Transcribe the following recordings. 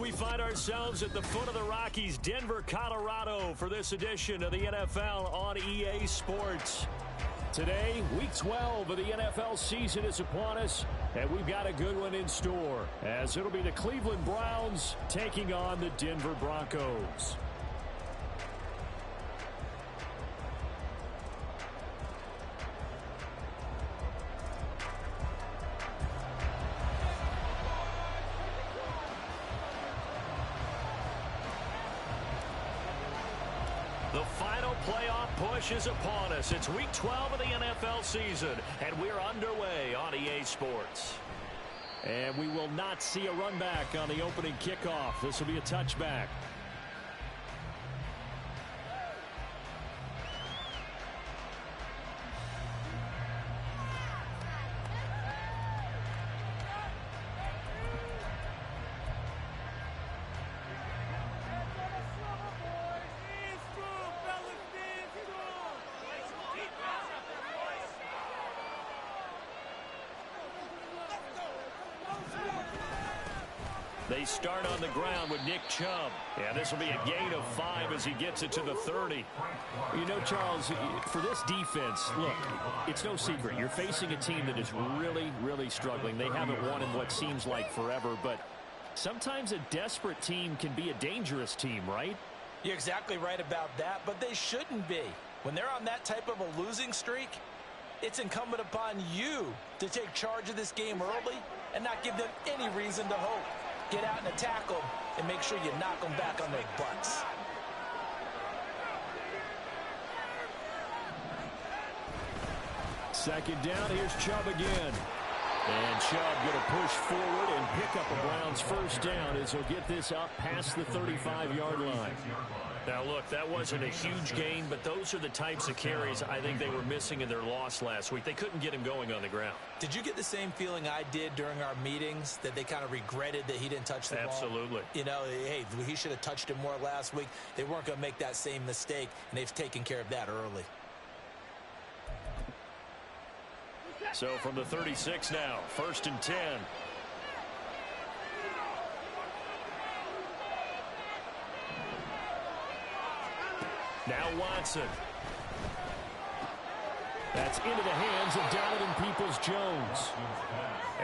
we find ourselves at the foot of the Rockies, Denver, Colorado, for this edition of the NFL on EA Sports. Today, Week 12 of the NFL season is upon us, and we've got a good one in store, as it'll be the Cleveland Browns taking on the Denver Broncos. The final playoff push is upon us. It's Week 12 of the NFL season, and we're underway on EA Sports. And we will not see a run back on the opening kickoff. This will be a touchback. They start on the ground with Nick Chubb. And this will be a gain of 5 as he gets it to the 30. You know, Charles, for this defense, look, it's no secret. You're facing a team that is really, really struggling. They haven't won in what seems like forever, but sometimes a desperate team can be a dangerous team, right? You're exactly right about that, but they shouldn't be. When they're on that type of a losing streak, it's incumbent upon you to take charge of this game early and not give them any reason to hope. Get out and attack them, and make sure you knock them back on their butts. Second down, here's Chubb again. And Chubb going to push forward and pick up a Browns first down as he'll get this up past the 35-yard line. Now, look, that wasn't a huge gain, but those are the types of carries I think they were missing in their loss last week. They couldn't get him going on the ground. Did you get the same feeling I did during our meetings, that they kind of regretted that he didn't touch the ball? Absolutely. You know, hey, he should have touched it more last week. They weren't going to make that same mistake, and they've taken care of that early. So from the 36 now, 1st and 10. Now Watson. That's into the hands of Donovan Peoples-Jones.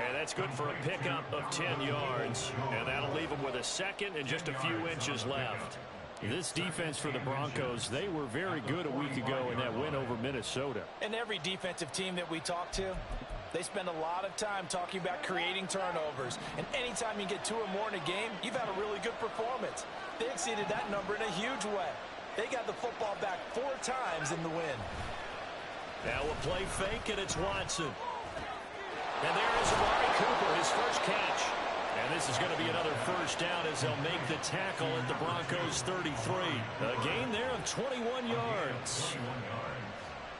And that's good for a pickup of 10 yards. And that'll leave him with a second and just a few inches left. This defense for the Broncos, they were very good a week ago in that win over Minnesota. And every defensive team that we talk to, they spend a lot of time talking about creating turnovers. And anytime you get 2 or more in a game, you've had a really good performance. They exceeded that number in a huge way. They got the football back 4 times in the win. Now a play fake, and it's Watson. And there is Amari Cooper, his first catch. And this is going to be another first down as they'll make the tackle at the Broncos 33. A gain there of 21 yards.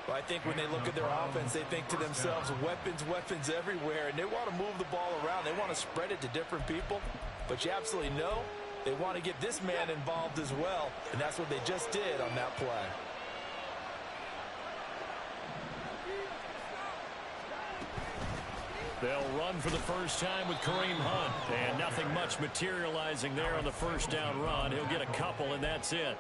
Well, I think when they look at their offense, they think to themselves, weapons, weapons everywhere. And they want to move the ball around. They want to spread it to different people. But you absolutely know they want to get this man involved as well. And that's what they just did on that play. They'll run for the first time with Kareem Hunt. And nothing much materializing there on the first down run. He'll get a couple, and that's it.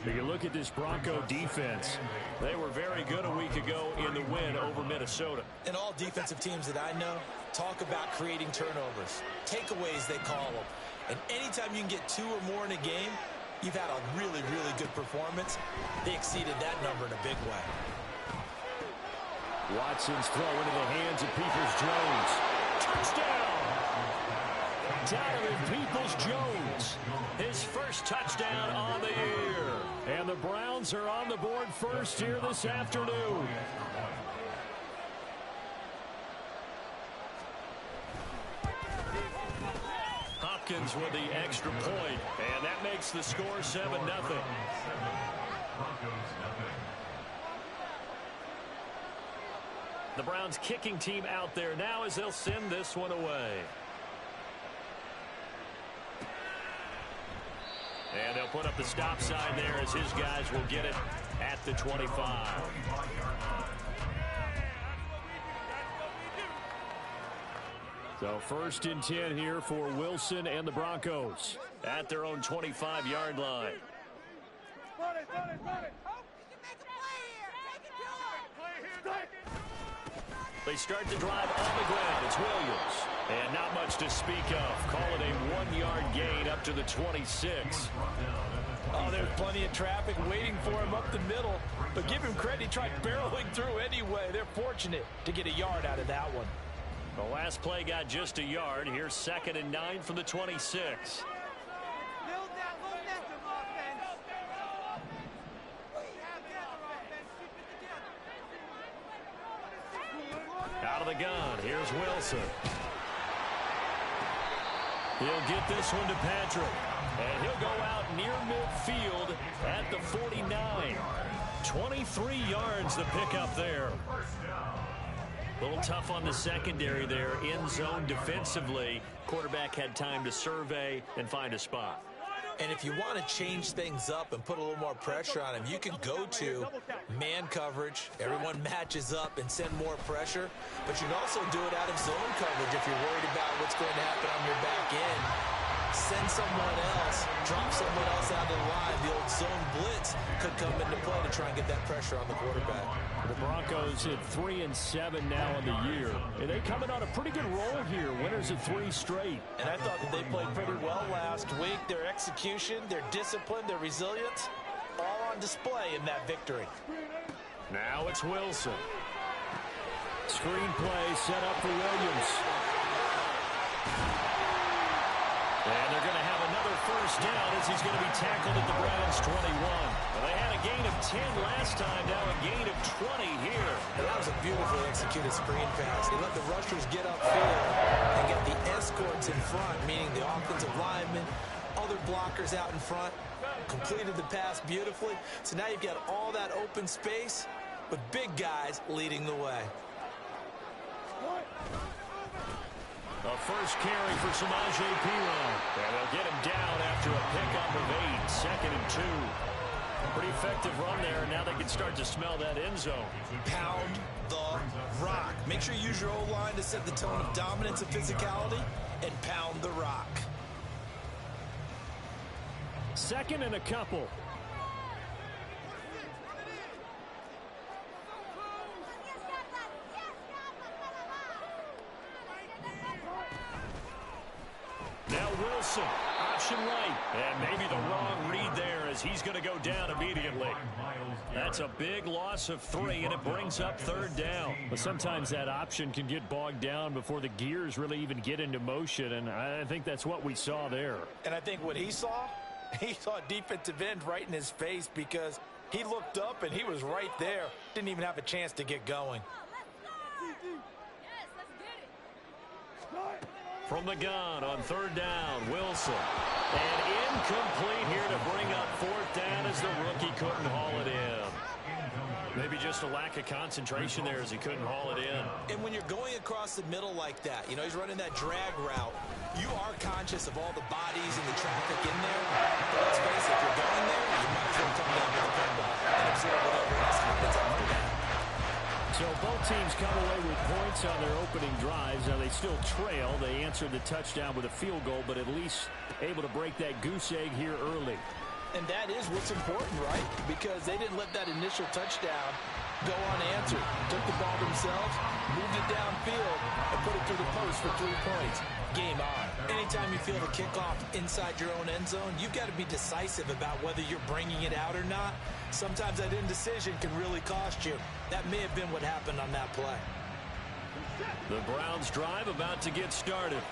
If you look at this Bronco defense, they were very good a week ago in the win over Minnesota. And all defensive teams that I know talk about creating turnovers. Takeaways, they call them. And anytime you can get 2 or more in a game, you've had a really, really good performance. They exceeded that number in a big way. Watson's throw into the hands of Peoples-Jones. Touchdown! Donovan Peoples-Jones. His first touchdown on the year. And the Browns are on the board first here this afternoon. Hopkins with the extra point, and that makes the score 7-0. The Browns kicking team out there now as they'll send this one away. And they'll put up the stop sign there as his guys will get it at the 25. So 1st and 10 here for Wilson and the Broncos at their own 25-yard line. They start the drive on the ground. It's Williams. And not much to speak of. Call it a 1-yard gain up to the 26. Oh, there's plenty of traffic waiting for him up the middle. But give him credit, he tried barreling through anyway. They're fortunate to get a yard out of that one. The last play got just a yard. Here's 2nd and 9 from the 26. Out of the gun, here's Wilson. He'll get this one to Patrick. And he'll go out near midfield at the 49. 23 yards the pickup there. A little tough on the secondary there. End zone defensively. Quarterback had time to survey and find a spot. And if you want to change things up and put a little more pressure on him, you can go to man coverage. Everyone matches up and send more pressure. But you can also do it out of zone coverage if you're worried about what's going to happen on your back end. Send someone else, drop someone else out of the line. The old zone blitz could come into play to try and get that pressure on the quarterback. The Broncos at 3-7 now in the year. And they coming on a pretty good roll here. Winners of 3 straight. And I thought that they played pretty well last week. Their execution, their discipline, their resilience, all on display in that victory. Now it's Wilson. Screen play set up for Williams. And they're going to have another 1st down as he's going to be tackled at the Browns' 21. Well, they had a gain of 10 last time, now a gain of 20 here. And that was a beautifully executed screen pass. They let the rushers get upfield and get the escorts in front, meaning the offensive linemen, other blockers out in front, completed the pass beautifully. So now you've got all that open space with big guys leading the way. A first carry for Samaje Perine. And they'll get him down after a pickup of 8. 2nd and 2. Pretty effective run there. Now they can start to smell that end zone. Pound the rock. Make sure you use your O-line to set the tone of dominance and physicality, and pound the rock. 2nd and a couple. Now Wilson, option right. And maybe the wrong read there as he's going to go down immediately. That's a big loss of 3, and it brings up 3rd down. But sometimes that option can get bogged down before the gears really even get into motion, and I think that's what we saw there. And I think what he saw a defensive end right in his face because he looked up and he was right there. Didn't even have a chance to get going. From the gun on 3rd down, Wilson. And incomplete here to bring up 4th down as the rookie couldn't haul it in. Maybe just a lack of concentration there as he couldn't haul it in. And when you're going across the middle like that, you know, he's running that drag route, you are conscious of all the bodies and the traffic in there. But let's face it, if you're going there, you might as well come down to the pinball and absorb whatever else happens after that. So both teams come away with points on their opening drives. Now they still trail. They answered the touchdown with a field goal, but at least able to break that goose egg here early. And that is what's important, right? Because they didn't let that initial touchdown go unanswered. Took the ball themselves, moved it downfield, and put it through the post for 3 points. Game on. Anytime you feel the kickoff inside your own end zone, you've got to be decisive about whether you're bringing it out or not. Sometimes that indecision can really cost you. That may have been what happened on that play. The Browns drive about to get started.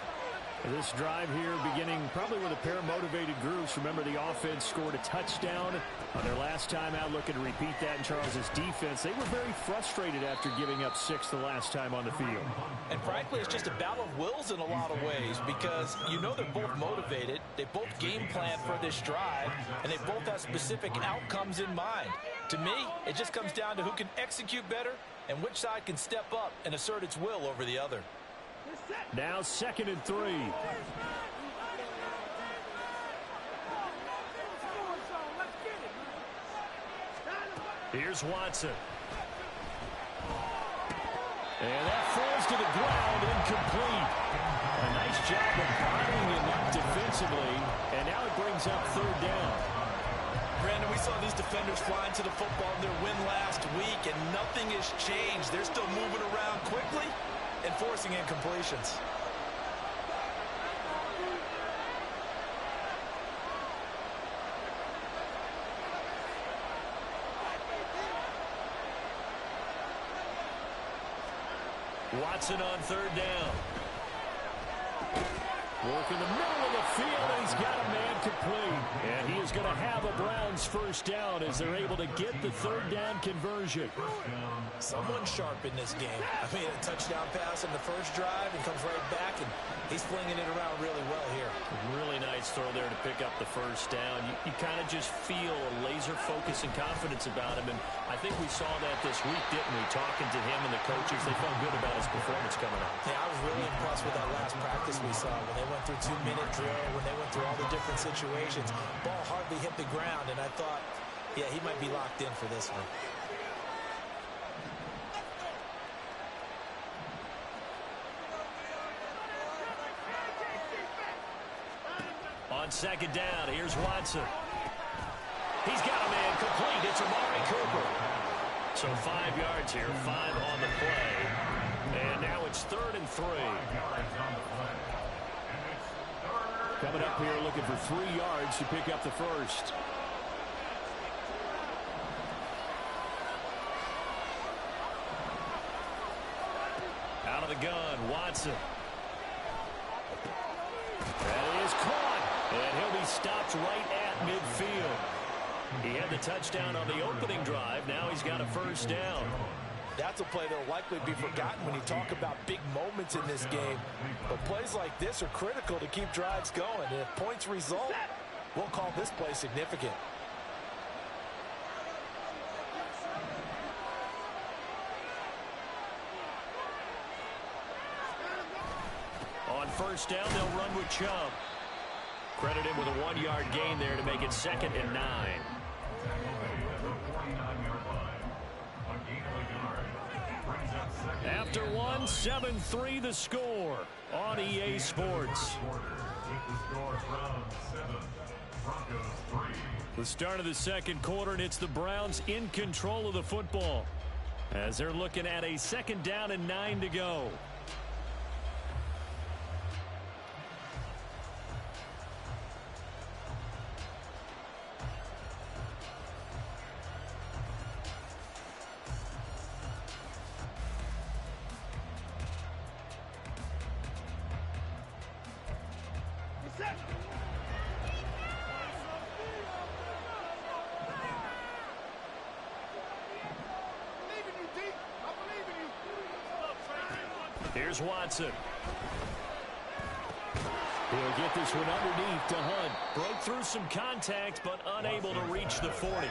This drive here beginning probably with a pair of motivated groups. Remember, the offense scored a touchdown on their last time out, looking to repeat that in Charles's defense. They were very frustrated after giving up 6 the last time on the field. And frankly, it's just a battle of wills in a lot of ways because you know they're both motivated. They both game plan for this drive, and they both have specific outcomes in mind. To me, it just comes down to who can execute better and which side can step up and assert its will over the other. Now 2nd and 3. Here's Watson. And that falls to the ground, incomplete. job of bodying him up defensively, and now it brings up third down. Brandon, we saw these defenders flying to the football in their win last week, and nothing has changed. They're still moving around quickly and forcing incompletions. Watson on third down. Work in the middle of the field, and he's got a man complete. And he is going to have a Browns first down as they're able to get the third down conversion. Someone sharp in this game. I mean, a touchdown pass in the first drive and comes right back, and he's flinging it around really well here. Really nice throw there to pick up the first down. You kind of just feel a laser focus and confidence about him, and I think we saw that this week, didn't we? Talking to him and the coaches, they felt good about his performance coming up. Yeah, I was really impressed with that last practice we saw when they went through 2-minute drill, when they went through all the different situations. Ball hardly hit the ground, and I thought, yeah, he might be locked in for this one. On second down, here's Watson. He's got a man complete. It's Amari Cooper. So 5 yards here, 5 on the play. And now it's 3rd and 3. Coming up here looking for 3 yards to pick up the first. Out of the gun, Watson. That is caught, and he'll be stopped right at midfield. He had the touchdown on the opening drive. Now he's got a first down. That's a play that will likely be forgotten when you talk about big moments in this game. But plays like this are critical to keep drives going. And if points result, we'll call this play significant. On first down, they'll run with Chubb. Credit him with a 1-yard gain there to make it 2nd and 9. After one, 7-3 the score on EA Sports. The start of the second quarter, and it's the Browns in control of the football as they're looking at a 2nd down and 9 to go. Here's Watson. He'll get this one underneath to Hunt. Broke through some contact, but unable to reach the 40.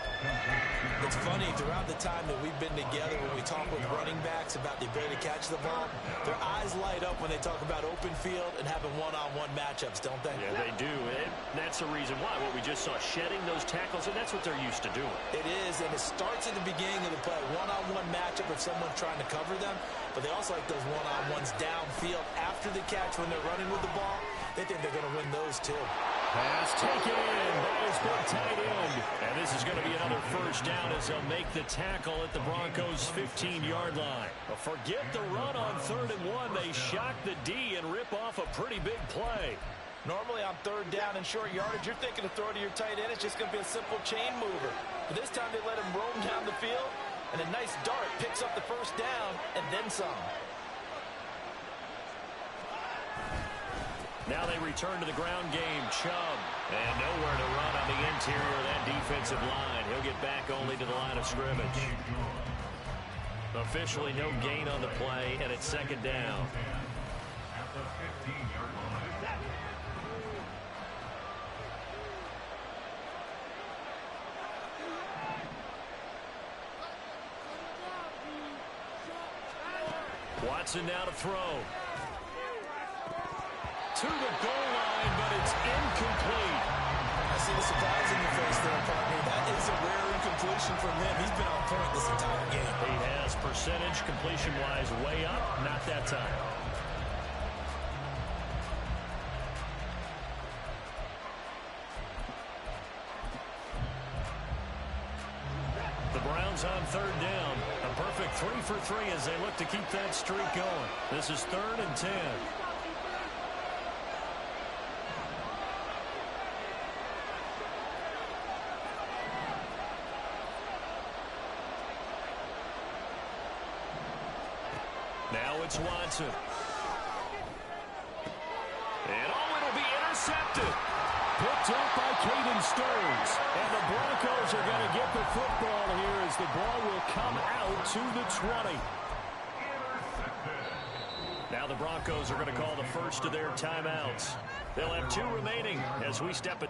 It's funny, throughout the time that we've been together, when we talk with running backs about the ability to catch the ball, their eyes light up when they talk about open field and having one-on-one matchups, don't they? Yeah, they do. And that's the reason why. What we just saw, shedding those tackles, and that's what they're used to doing. It is, and it starts at the beginning of the play. One-on-one matchup if someone's trying to cover them, but they also like those one-on-ones downfield after the catch when they're running with the ball. They think they're going to win those too. Pass taken in by his big tight end. And this is going to be another first down as they'll make the tackle at the Broncos' 15-yard line. But forget the run on 3rd and 1. They shock the D and rip off a pretty big play. Normally on 3rd down and short yardage, you're thinking to throw to your tight end. It's just going to be a simple chain mover. But this time they let him roam down the field, and a nice dart picks up the first down and then some. Now they return to the ground game. Chubb, and nowhere to run on the interior of that defensive line. He'll get back only to the line of scrimmage. Officially no gain on the play, and it's 2nd down. Watson now to throw. To the goal line, but it's incomplete. I see the surprise in your face there, partner. That is a rare incompletion from him. He's been on point this entire game. He has percentage, completion-wise, way up. Not that time. Broncos on third down. A perfect 3 for 3 as they look to keep that streak going. This is 3rd and 10. Now it's Watson. And it'll be intercepted. Picked up by Caden Stearns. And the Broncos are going to get the football here as the ball will come out to the 20. Now the Broncos are going to call the first of their timeouts. They'll have 2 remaining as we step it.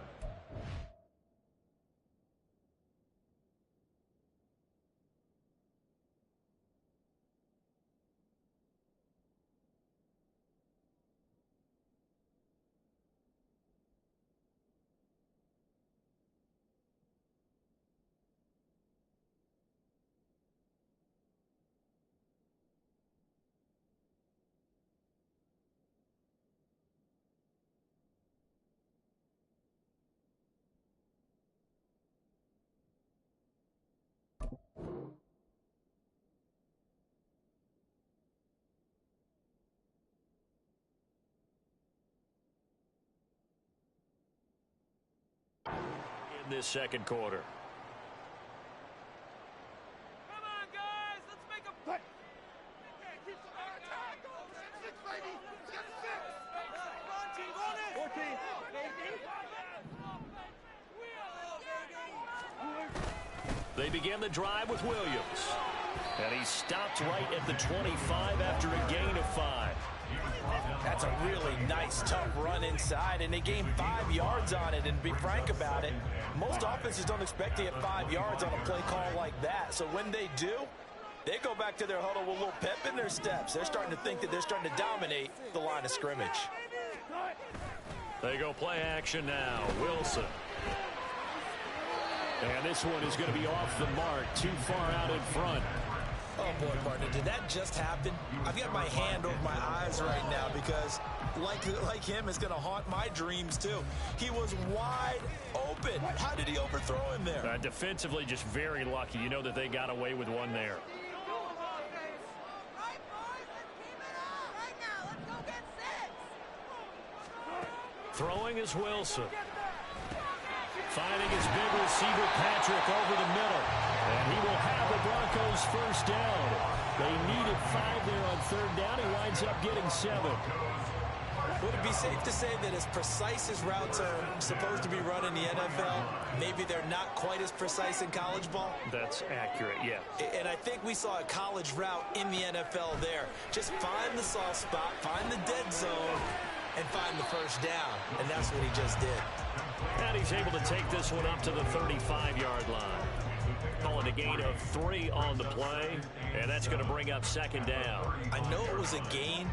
In this second quarter. Come on, guys. Let's make a play. They begin the drive with Williams. And he stopped right at the 25 after a gain of 5. That's a really nice, tough run inside, and they gained 5 yards on it. And to be frank about it, most offenses don't expect to get 5 yards on a play call like that. So when they do, they go back to their huddle with a little pep in their steps. They're starting to think that they're starting to dominate the line of scrimmage. They go play action now. Wilson. And this one is going to be off the mark, too far out in front. Oh, boy, partner, did that just happen? I've got my hand over my eyes right now because, like him, it's going to haunt my dreams, too. He was wide open. How did he overthrow him there? Defensively, just very lucky. You know that they got away with one there. Throwing is Wilson. Finding his big receiver, Patrick, over the middle. And he will have the Broncos first down. They needed 5 there on third down. He winds up getting 7. Would it be safe to say that as precise as routes are supposed to be run in the NFL, maybe they're not quite as precise in college ball? That's accurate, yeah. And I think we saw a college route in the NFL there. Just find the soft spot, find the dead zone, and find the first down. And that's what he just did. And he's able to take this one up to the 35-yard line. Calling a gain of 3 on the play, and that's going to bring up second down. I know it was a gain,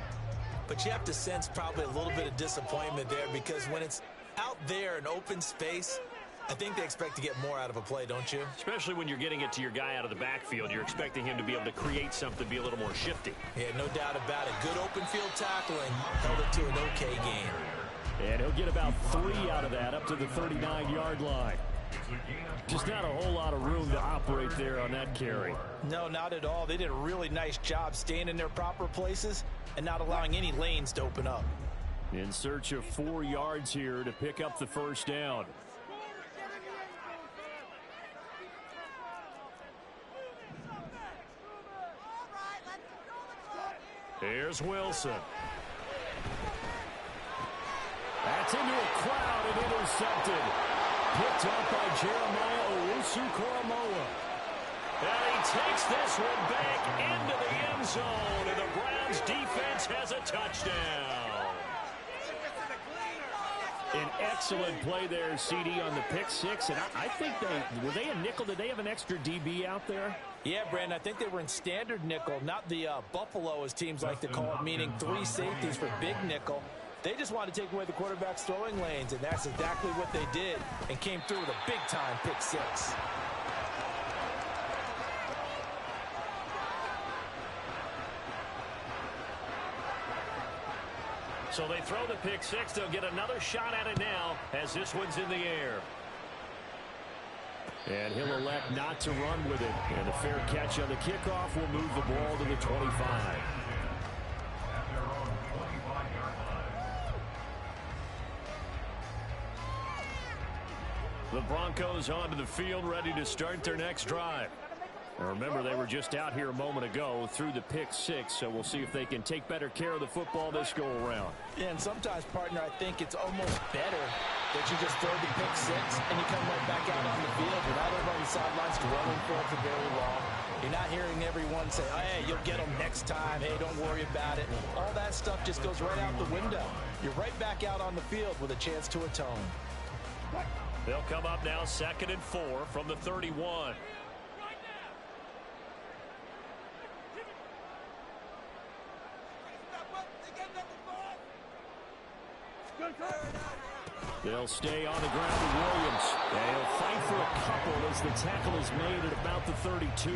but you have to sense probably a little bit of disappointment there because when it's out there in open space, I think they expect to get more out of a play, don't you? Especially when you're getting it to your guy out of the backfield. You're expecting him to be able to create something, be a little more shifty. Yeah, no doubt about it. Good open field tackling held it to an okay gain. And he'll get about 3 out of that up to the 39-yard line. Just not a whole lot of room to operate there on that carry. No, not at all. They did a really nice job staying in their proper places and not allowing any lanes to open up. In search of 4 yards here to pick up the first down. Here's Wilson. That's into a crowd and intercepted. Picked up by Jeremiah Owusu-Koramoah. And he takes this one back into the end zone. And the Browns defense has a touchdown. An excellent play there, CD, on the pick six. And I think were they a nickel? Did they have an extra DB out there? Yeah, Brandon, I think they were in standard nickel, not the Buffalo, as teams like to call it, meaning 3 safeties for big nickel. They just wanted to take away the quarterback's throwing lanes, and that's exactly what they did and came through with a big-time pick six. So they throw the pick six. They'll get another shot at it now as this one's in the air. And he'll elect not to run with it. And a fair catch on the kickoff will move the ball to the 25. The Broncos onto the field, ready to start their next drive. Now remember, they were just out here a moment ago through the pick six, so we'll see if they can take better care of the football this go-around. Yeah, and sometimes, partner, I think it's almost better that you just throw the pick six and you come right back out on the field. You're not over on the sidelines dwelling for it for very long. You're not hearing everyone say, oh, hey, you'll get them next time. Hey, don't worry about it. All that stuff just goes right out the window. You're right back out on the field with a chance to atone. They'll come up now 2nd and 4 from the 31. They'll stay on the ground with Williams. And he'll fight for a couple as the tackle is made at about the 32.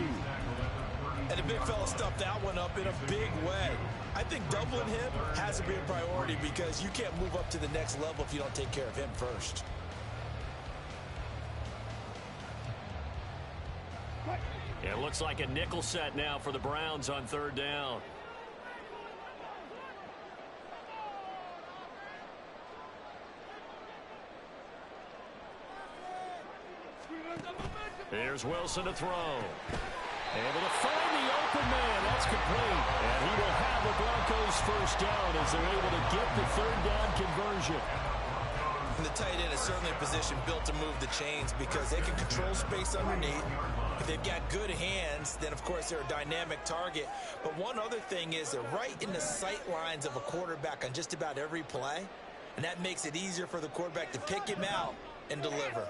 And the big fella stuffed that one up in a big way. I think doubling him has to be a priority because you can't move up to the next level if you don't take care of him first. It looks like a nickel set now for the Browns on 3rd down. Here's Wilson to throw. Able to find the open man. That's complete. And he will have the Broncos first down as they're able to get the 3rd down conversion. And the tight end is certainly a position built to move the chains because they can control space underneath. If they've got good hands, then, of course, they're a dynamic target. But one other thing is they're right in the sight lines of a quarterback on just about every play. And that makes it easier for the quarterback to pick him out and deliver.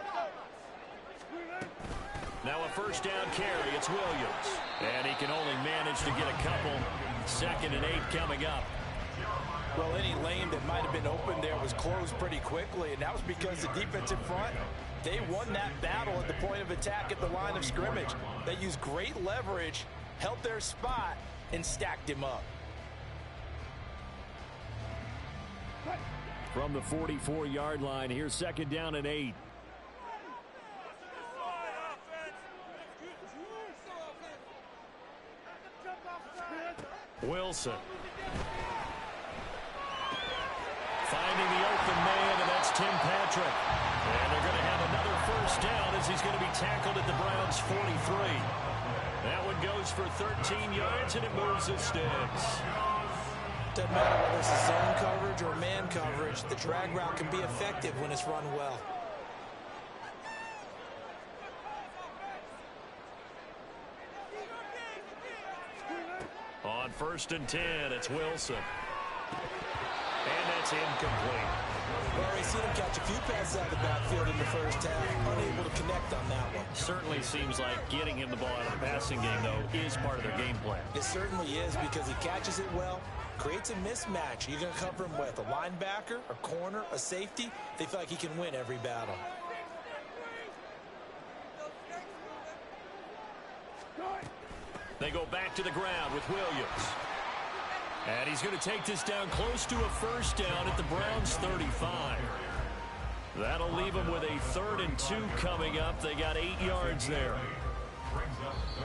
Now a 1st down carry. It's Williams. And he can only manage to get a couple. 2nd and 8 coming up. Well, any lane that might have been open there was closed pretty quickly, and that was because the defensive front, they won that battle at the point of attack at the line of scrimmage. They used great leverage, held their spot, and stacked him up. From the 44-yard line, here's 2nd down and 8. Wilson. Finding the open man, and that's Tim Patrick. And they're going to have another 1st down as he's going to be tackled at the Browns' 43. That one goes for 13 yards, and it moves the sticks. Doesn't matter whether it's a zone coverage or man coverage, the drag route can be effective when it's run well. On 1st and 10, it's Wilson. And that's incomplete. We've already seen him catch a few passes out of the backfield in the first half. Unable to connect on that one. Certainly seems like getting him the ball out of the passing game, though, is part of their game plan. It certainly is because he catches it well, creates a mismatch. You're going to cover him with a linebacker, a corner, a safety. They feel like he can win every battle. They go back to the ground with Williams. And he's going to take this down close to a 1st down at the Browns' 35. That'll leave them with a 3rd and 2 coming up. They got 8 yards there.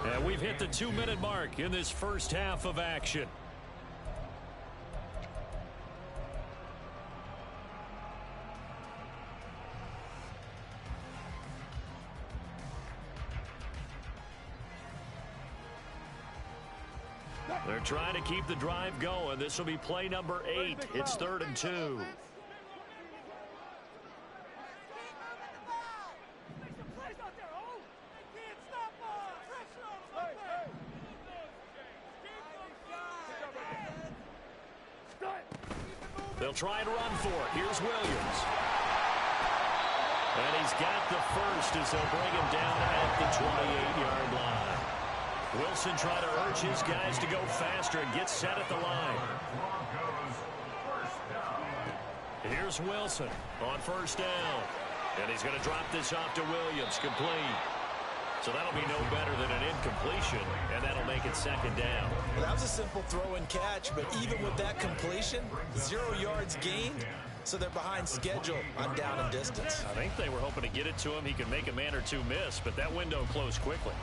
And we've hit the 2-minute mark in this first half of action. They're trying to keep the drive going. This will be play number 8. It's 3rd and 2. They'll try and run for it. Here's Williams. And he's got the first as they'll bring him down at the 28-yard line. Wilson trying to urge his guys to go faster and get set at the line. Here's Wilson on 1st down. And he's going to drop this off to Williams, complete. So that'll be no better than an incompletion, and that'll make it 2nd down. Well, that was a simple throw and catch, but even with that completion, 0 yards gained, so they're behind schedule on down and distance. I think they were hoping to get it to him. He could make a man or two miss, but that window closed quickly.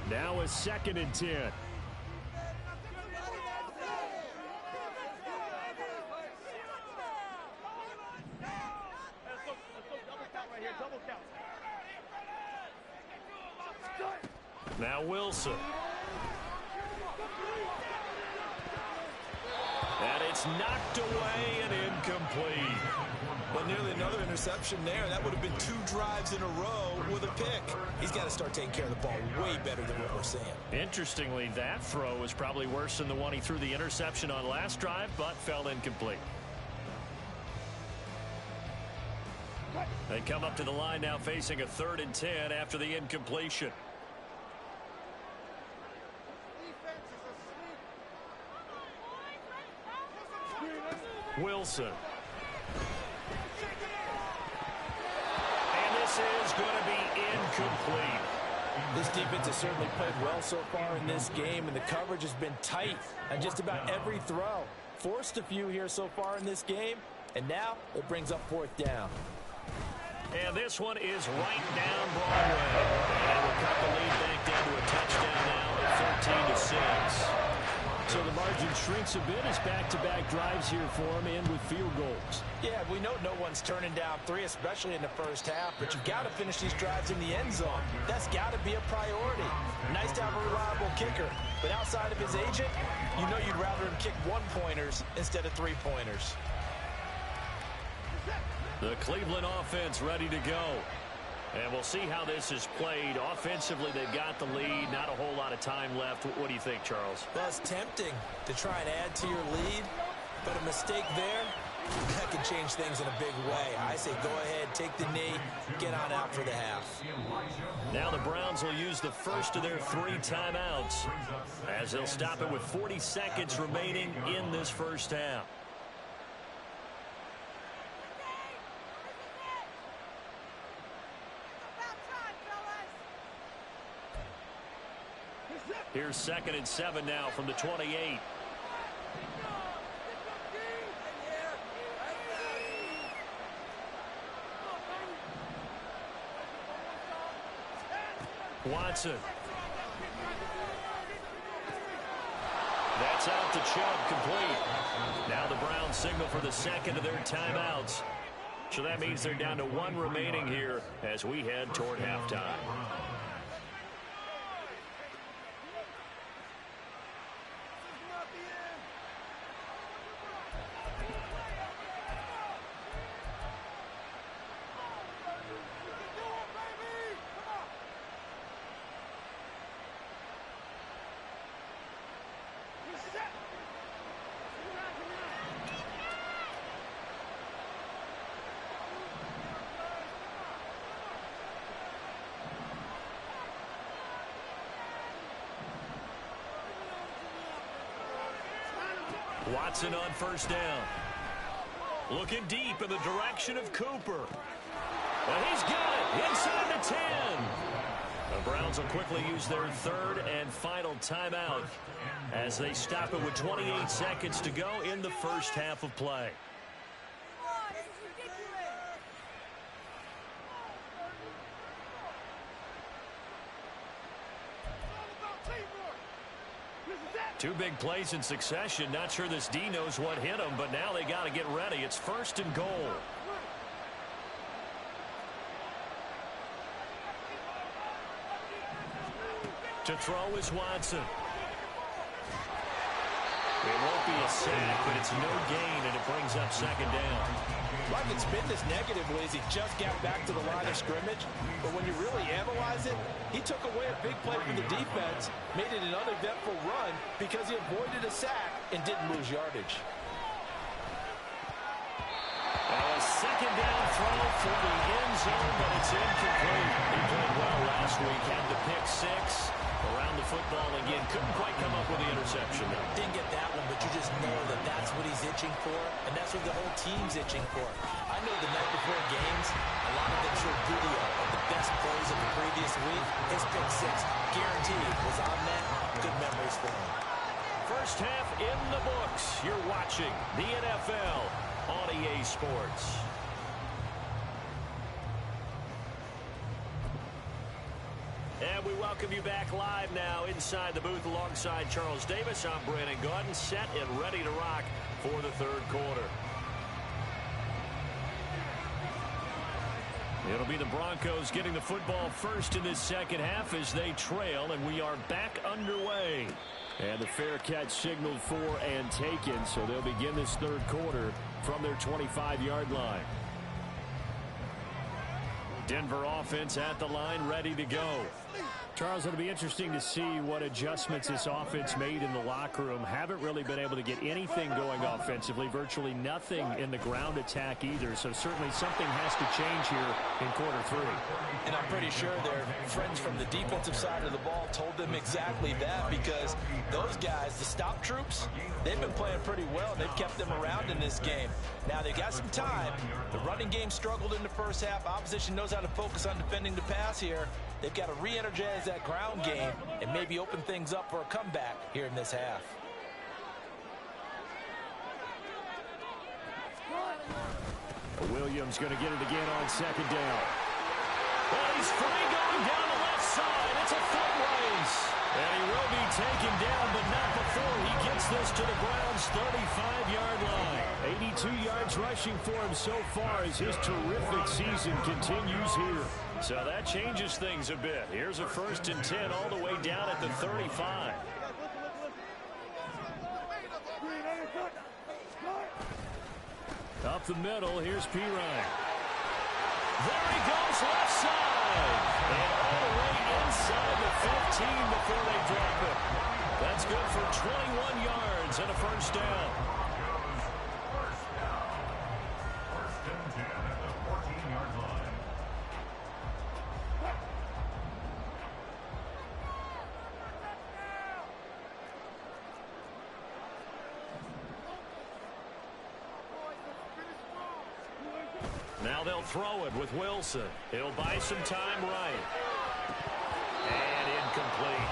Now a 2nd and 10. Now Wilson. And it's knocked away and incomplete. But nearly another interception there. That would have been 2 drives in a row with a pick. He's got to start taking care of the ball way better than what we're seeing. Interestingly, that throw was probably worse than the one he threw the interception on last drive, but fell incomplete. They come up to the line now facing a 3rd and 10 after the incompletion. Wilson. And this is going to be incomplete. This defense has certainly played well so far in this game, and the coverage has been tight on just about every throw. Forced a few here so far in this game, and now it brings up 4th down. And this one is right down Broadway. And we'll cut the lead back down to a touchdown now at 13-6. So the margin shrinks a bit as back-to-back drives here for him and with field goals. Yeah, we know no one's turning down 3, especially in the first half, but you've got to finish these drives in the end zone. That's got to be a priority. Nice to have a reliable kicker, but outside of his agent, you know you'd rather him kick 1-pointers instead of 3-pointers. The Cleveland offense ready to go. And we'll see how this is played. Offensively, they've got the lead. Not a whole lot of time left. What do you think, Charles? Well, it's tempting to try and add to your lead, but a mistake there, that can change things in a big way. I say go ahead, take the knee, get on out for the half. Now the Browns will use the first of their 3 timeouts as they'll stop it with 40 seconds remaining in this first half. Here's 2nd and 7 now from the 28. Watson. That's out to Chubb, complete. Now the Browns signal for the 2nd of their timeouts. So that means they're down to 1 remaining here as we head toward halftime. Watson on first down. Looking deep in the direction of Cooper. And he's got it inside the 10. The Browns will quickly use their 3rd and final timeout as they stop it with 28 seconds to go in the first half of play. Two big plays in succession. Not sure this D knows what hit him, but now they got to get ready. It's 1st and goal. To throw is Watson. It won't be a sack, but it's no gain, and it brings up 2nd down. I can spin this negatively as he just got back to the line of scrimmage, but when you really analyze it, he took away a big play from the defense, made it an uneventful run because he avoided a sack and didn't lose yardage. A 2nd down throw for the end zone, but it's incomplete. He played well last week, had the pick 6 around the football again. Couldn't quite come up with the interception, though. Didn't get that one, but you just know that that's what he's in itching for, and that's what the whole team's itching for. I know the night before games, a lot of them showed video of the best plays of the previous week. His pick six, guaranteed, was on that. Good memories for him. First half in the books. You're watching the NFL on EA Sports. And we welcome you back live now inside the booth alongside Charles Davis. I'm Brandon Gaudin, set and ready to rock for the third quarter. It'll be the Broncos getting the football first in this second half as they trail, and we are back underway. And the fair catch signaled for and taken, so they'll begin this third quarter from their 25-yard line. Denver offense at the line, ready to go. Charles, it'll be interesting to see what adjustments this offense made in the locker room. Haven't really been able to get anything going offensively, virtually nothing in the ground attack either. So certainly something has to change here in quarter three. And I'm pretty sure their friends from the defensive side of the ball told them exactly that, because those guys, the stop troops, they've been playing pretty well. They've kept them around in this game. Now they've got some time. The running game struggled in the first half. Opposition knows how to focus on defending the pass here. They've got to re-energize that ground game and maybe open things up for a comeback here in this half. Williams going to get it again on second down. Well, he's free going down the left side. It's a foot race. And he will be taken down, but not before he gets this to the Browns' 35-yard line. 82 yards rushing for him so far as his terrific season continues here. So that changes things a bit. Here's a 1st and 10 all the way down at the 35. Up the middle, here's P. Ryan. There he goes, left side. And all the way inside the 15 before they drop it. That's good for 21 yards and a first down. First and 10 at the 14-yard line. Now they'll throw it with Wilson. He'll buy some time right. And incomplete.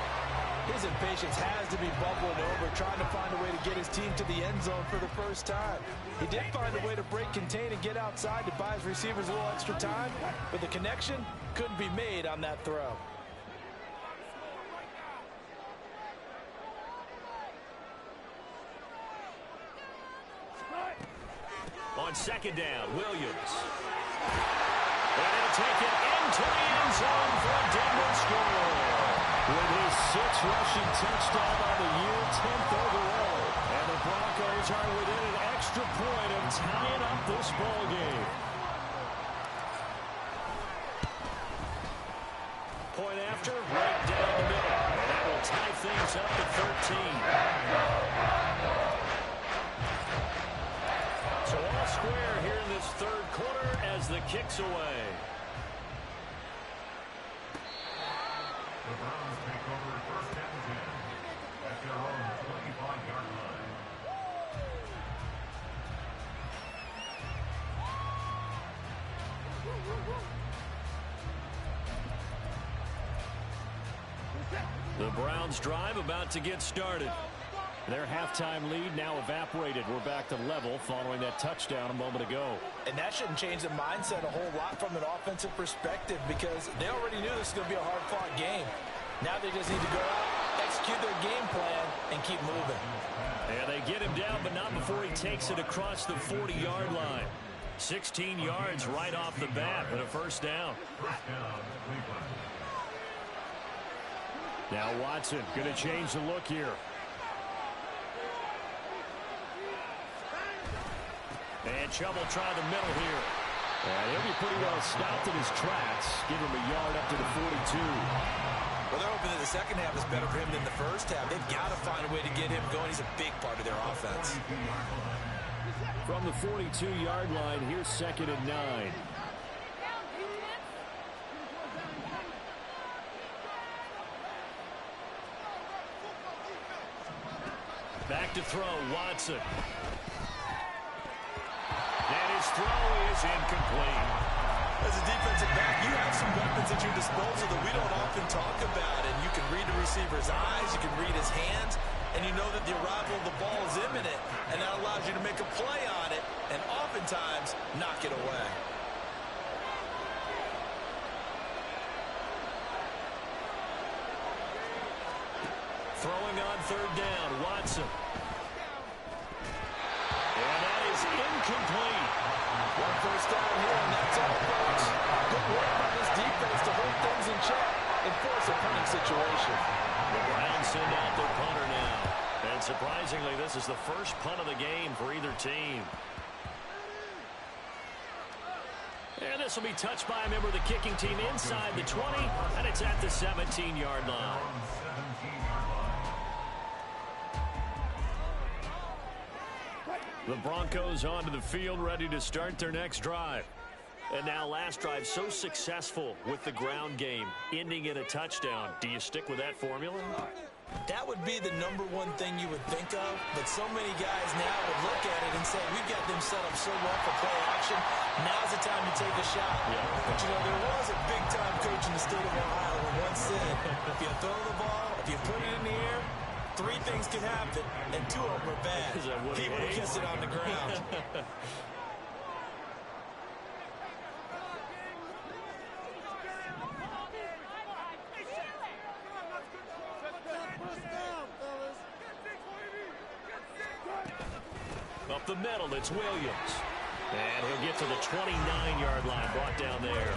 His impatience has to be bubbling over, trying to find a way to get his team to the end zone for the first time. He did find a way to break, contain, and get outside to buy his receivers a little extra time, but the connection couldn't be made on that throw. On second down, Williams. And he'll take it into the end zone for a Denver score. With his 6th rushing touchdown on the year, 10th overall. And the Broncos are within an extra point of tying up this ball game. Point after, right down the middle. And that will tie things up to 13. So all square here in this third quarter as the kick's away. The Browns take over 1st and 10 at their own 25-yard line. The Browns drive about to get started. Their halftime lead now evaporated. We're back to level following that touchdown a moment ago. And that shouldn't change the mindset a whole lot from an offensive perspective, because they already knew this was going to be a hard-fought game. Now they just need to go out, execute their game plan, and keep moving. And they get him down, but not before he takes it across the 40-yard line. 16 yards right off the bat, but a first down. First down, Cleveland. Now Watson going to change the look here. And Chubb will try the middle here. And he'll be pretty well stopped in his tracks. Give him a yard up to the 42. Well, they're hoping that the second half is better for him than the first half. They've got to find a way to get him going. He's a big part of their offense. From the 42-yard line, here's 2nd and 9. Back to throw, Watson. is incomplete. As a defensive back, you have some weapons at your disposal that we don't often talk about. And you can read the receiver's eyes, you can read his hands, and you know that the arrival of the ball is imminent. And that allows you to make a play on it and oftentimes knock it away. Throwing on third down, Watson. And that is incomplete. One first down here, and that's all, folks. Good work by this defense to hold things in check and force a punting situation. The Browns send out their punter now. And surprisingly, this is the first punt of the game for either team. And this will be touched by a member of the kicking team inside the 20, and it's at the 17-yard line. The Broncos onto the field, ready to start their next drive. And now last drive so successful with the ground game, ending in a touchdown. Do you stick with that formula? That would be the number one thing you would think of, but so many guys now would look at it and say, we've got them set up so well for play action. Now's the time to take a shot. Yeah. But, you know, there was a big-time coach in the state of Ohio who once said, if you throw the ball, if you put it in the air, 3 things can happen, and 2 of them are bad. He would have kissed it on the ground. Up the middle, it's Williams. And he'll get to the 29-yard line, brought down there.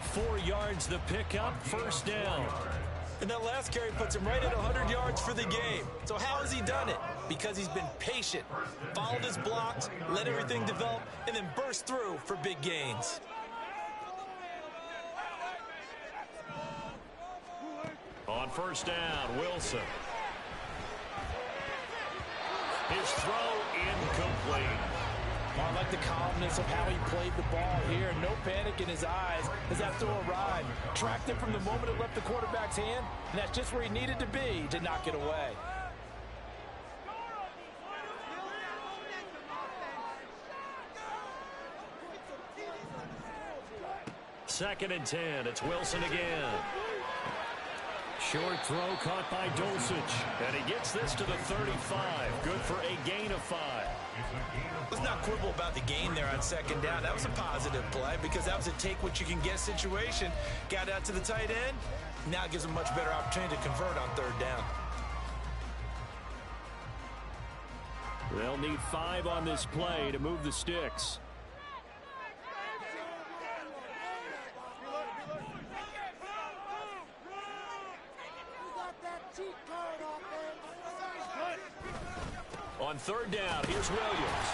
4 yards the pickup, first down. And that last carry puts him right at 100 yards for the game. So how has he done it? Because he's been patient, followed his blocks, let everything develop, and then burst through for big gains. On first down, Wilson. His throw incomplete. I like the calmness of how he played the ball here. No panic in his eyes as that throw arrived. Tracked it from the moment it left the quarterback's hand, and that's just where he needed to be to knock it away. Second and 10. It's Wilson again. Short throw caught by Dulcich. And he gets this to the 35. Good for a gain of 5. Let's not quibble about the gain there on second down. That was a positive play because that was a take-what-you-can-get situation. Got out to the tight end. Now it gives him a much better opportunity to convert on third down. They'll need 5 on this play to move the sticks. On third down, here's Williams.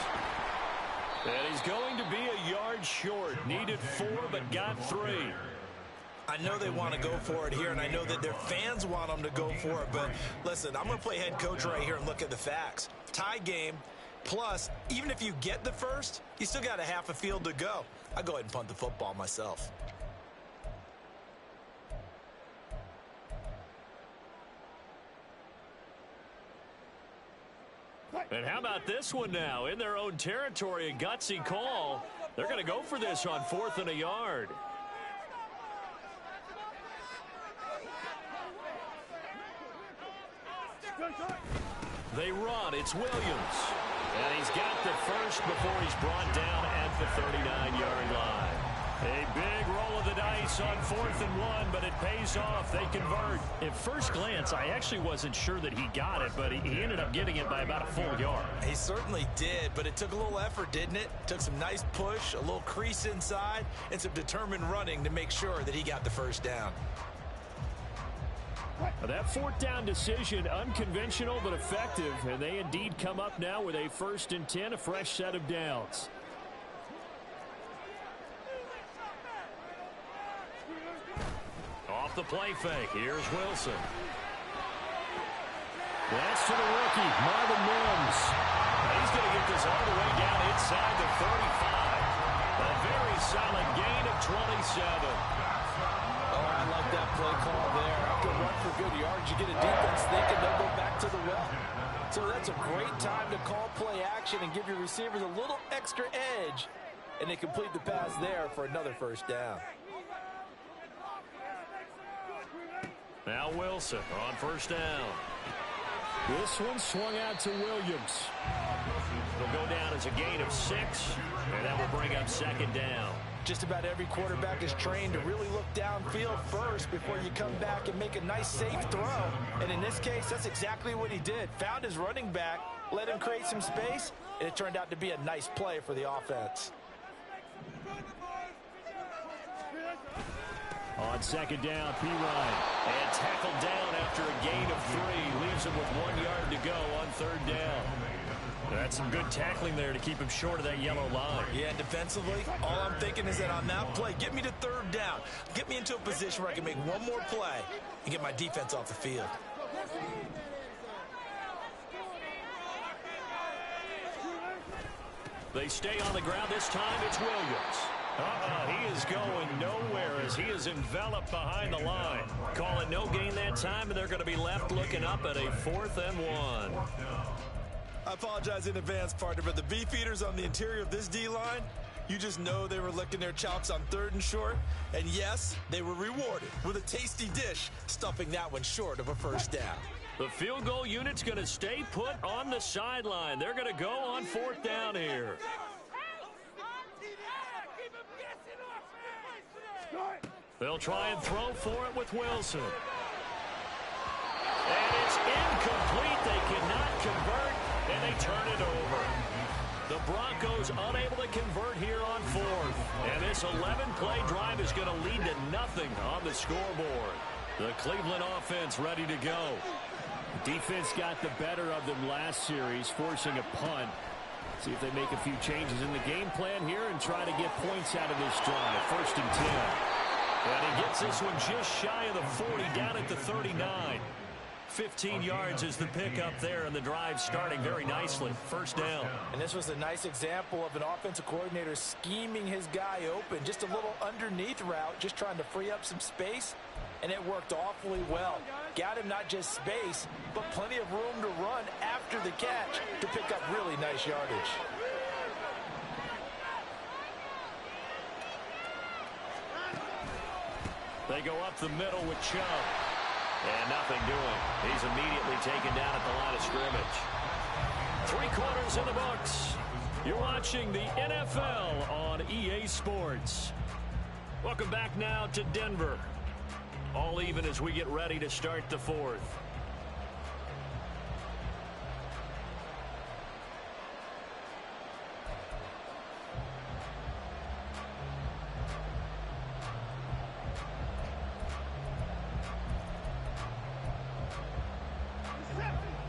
And he's going to be a yard short. Needed 4, but got 3. I know they want to go for it here, and I know that their fans want them to go for it. But listen, I'm going to play head coach right here and look at the facts. Tie game, plus, even if you get the first, you still got a half a field to go. I'll go ahead and punt the football myself. And how about this one now? In their own territory, a gutsy call. They're going to go for this on 4th and a yard. They run. It's Williams. And he's got the first before he's brought down at the 39-yard line. A big roll of the dice on 4th and 1, but it pays off. They convert. At first glance, I actually wasn't sure that he got it, but he ended up getting it by about a full yard. He certainly did, but it took a little effort, didn't it? Took some nice push, a little crease inside, and some determined running to make sure that he got the first down. That 4th down decision, unconventional but effective, and they indeed come up now with a 1st and 10, a fresh set of downs. Off the play fake, here's Wilson. That's to the rookie, Marvin Mims. He's going to get this all the way down inside the 35. A very solid gain of 27. Oh, I like that play call there. After a run for good yards, you get a defense thinking they'll go back to the well. So that's a great time to call play action and give your receivers a little extra edge and they complete the pass there for another first down. Now Wilson on first down. This one swung out to Williams. They'll go down as a gain of 6, and that will bring up second down. Just about every quarterback is trained to really look downfield first before you come back and make a nice, safe throw. And in this case, that's exactly what he did. Found his running back, let him create some space, and it turned out to be a nice play for the offense. On second down, P. Ryan. And tackled down after a gain of 3. Leaves him with 1 yard to go on third down. That's some good tackling there to keep him short of that yellow line. Yeah, and defensively, all I'm thinking is that on that play, get me to third down. Get me into a position where I can make one more play and get my defense off the field. They stay on the ground. This time it's Williams. He is going nowhere as he is enveloped behind the line. Call it no gain that time, and they're going to be left looking up at a 4th and 1. I apologize in advance, partner, but the beefeaters on the interior of this D-line, you just know they were licking their chops on 3rd and short. And yes, they were rewarded with a tasty dish, stuffing that one short of a first down. The field goal unit's going to stay put on the sideline. They're going to go on 4th down here. They'll try and throw for it with Wilson. And it's incomplete. They cannot convert, and they turn it over. The Broncos unable to convert here on 4th. And this 11-play drive is going to lead to nothing on the scoreboard. The Cleveland offense ready to go. Defense got the better of them last series, forcing a punt. See if they make a few changes in the game plan here and try to get points out of this drive. 1st and 10. And he gets this one just shy of the 40, down at the 39. 15 yards is the pickup there, and the drive starting very nicely. 1st down. And this was a nice example of an offensive coordinator scheming his guy open. Just a little underneath route, just trying to free up some space, and it worked awfully well. Got him not just space, but plenty of room to run after the catch to pick up really nice yardage. They go up the middle with Chubb. And nothing doing. He's immediately taken down at the line of scrimmage. 3 quarters in the books. You're watching the NFL on EA Sports. Welcome back now to Denver. All even as we get ready to start the 4th.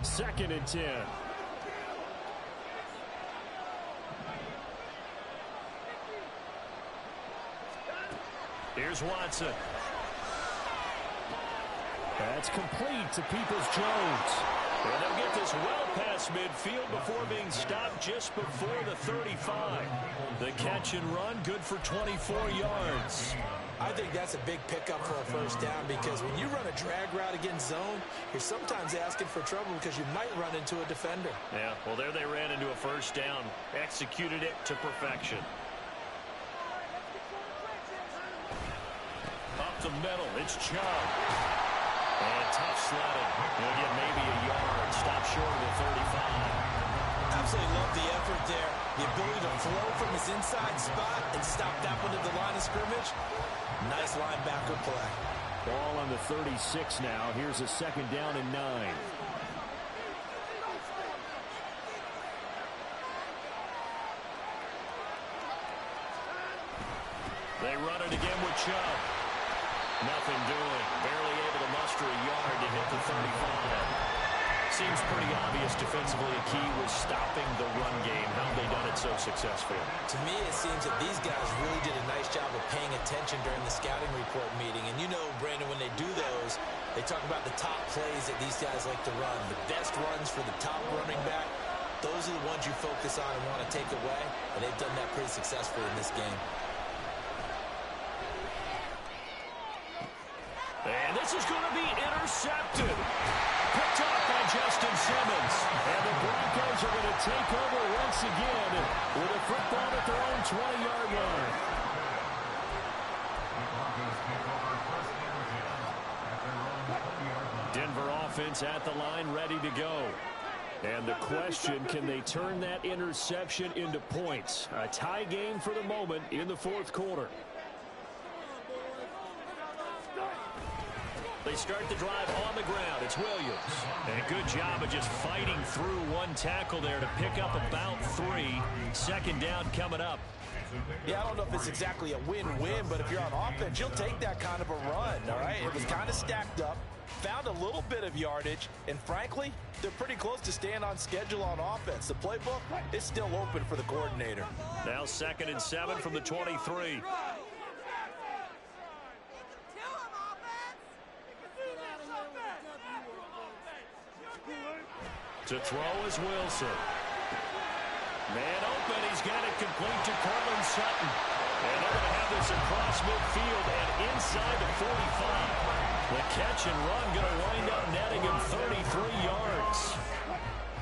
Second and 10. Here's Watson. That's complete to Peoples-Jones. And they'll get this well past midfield before being stopped just before the 35. The catch and run, good for 24 yards. I think that's a big pickup for a first down because when you run a drag route against zone, you're sometimes asking for trouble because you might run into a defender. Yeah, well, there they ran into a first down. Executed it to perfection. Up the middle, it's Chubb. And tough sledding. He'll get maybe a yard. Stop short of the 35. Absolutely love the effort there. The ability to flow from his inside spot and stop that one at the line of scrimmage. Nice linebacker play. Ball on the 36 now. Here's a 2nd down and 9. They run it again with Chubb. Nothing doing. Barely able to muster a yard to hit the 35. Seems pretty obvious defensively a key was stopping the run game. How have they done it so successfully? To me, it seems that these guys really did a nice job of paying attention during the scouting report meeting. And you know, Brandon, when they do those, they talk about the top plays that these guys like to run. The best runs for the top running back, those are the ones you focus on and want to take away. And they've done that pretty successfully in this game. And this is going to be intercepted. picked off by Justin Simmons. And the Broncos are going to take over once again with a football at their own 20-yard line. Denver offense at the line, ready to go. And the question, can they turn that interception into points? A tie game for the moment in the fourth quarter. They start the drive on the ground. It's Williams. And a good job of just fighting through one tackle there to pick up about 3. Second down coming up. Yeah, I don't know if it's exactly a win-win, but if you're on offense, you'll take that kind of a run, all right? It was kind of stacked up, found a little bit of yardage, and frankly, they're pretty close to staying on schedule on offense. The playbook is still open for the coordinator. Now 2nd and 7 from the 23. To throw is Wilson. Man open, he's got it complete to Cortland Sutton. And they're going to have this across midfield and inside the 45. The catch and run going to wind up netting him 33 yards.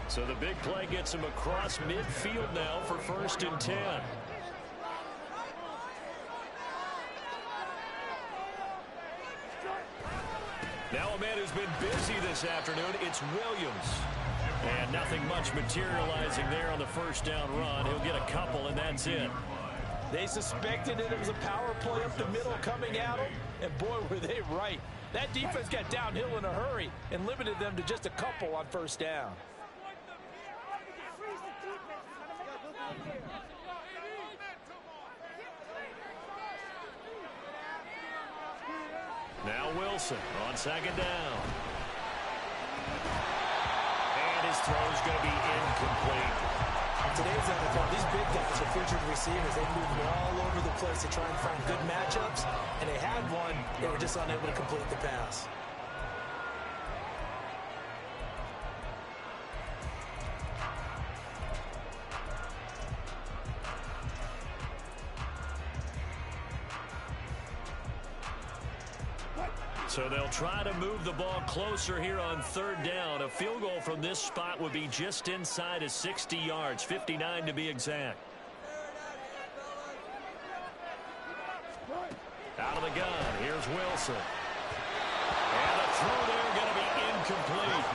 So the big play gets him across midfield now for 1st and 10. Now a man who's been busy this afternoon, it's Williams. And nothing much materializing there on the first down run. He'll get a couple, and that's it. They suspected it was a power play up the middle coming at them, and boy, were they right. That defense got downhill in a hurry and limited them to just a couple on first down. Now Wilson on 2nd down. And his throw's going to be incomplete. Today's NFL, these big guys are featured receivers. They move all over the place to try and find good matchups, and they had one. They were just unable to complete the pass. So they'll try to move the ball closer here on 3rd down. A field goal from this spot would be just inside of 60 yards, 59 to be exact. Out of the gun, here's Wilson. And the throw there going to be incomplete.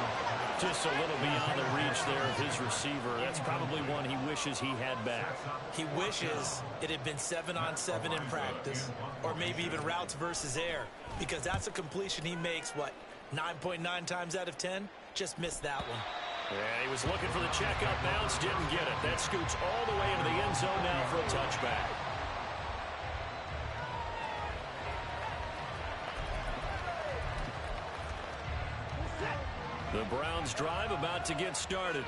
Just a little beyond the reach there of his receiver. That's probably one he wishes he had back. He wishes it had been 7-on-7 in practice, or maybe even routes versus air, because that's a completion he makes, what, 9.9 times out of 10? Just missed that one. Yeah, he was looking for the checkup bounce, didn't get it. That scoots all the way into the end zone now for a touchback. The Browns drive about to get started.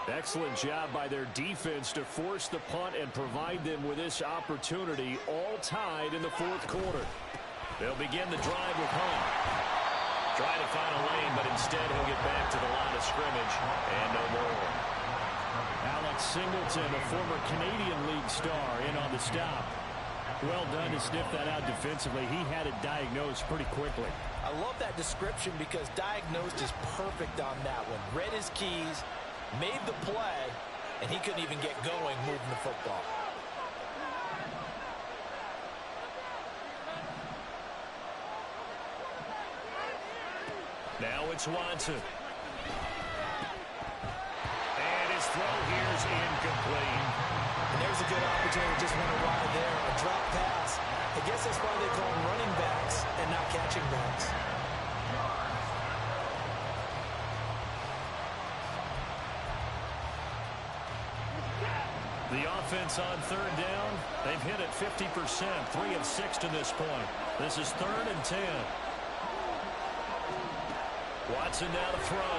Excellent job by their defense to force the punt and provide them with this opportunity, all tied in the fourth quarter. They'll begin the drive with Hunt. Trying to find a lane, but instead he'll get back to the line of scrimmage and no more. Alex Singleton, a former Canadian League star, in on the stop. Well done to sniff that out defensively. He had it diagnosed pretty quickly. I love that description because diagnosed is perfect on that one. Read his keys, made the play, and he couldn't even get going moving the football. Now it's Watson. And his throw here's incomplete. And there's a good opportunity, just went wide there. A drop pass. I guess that's why they call them running backs and not catching backs. The offense on 3rd down, they've hit it 50%, 3 of 6 to this point. This is 3rd and 10. Watson now to throw.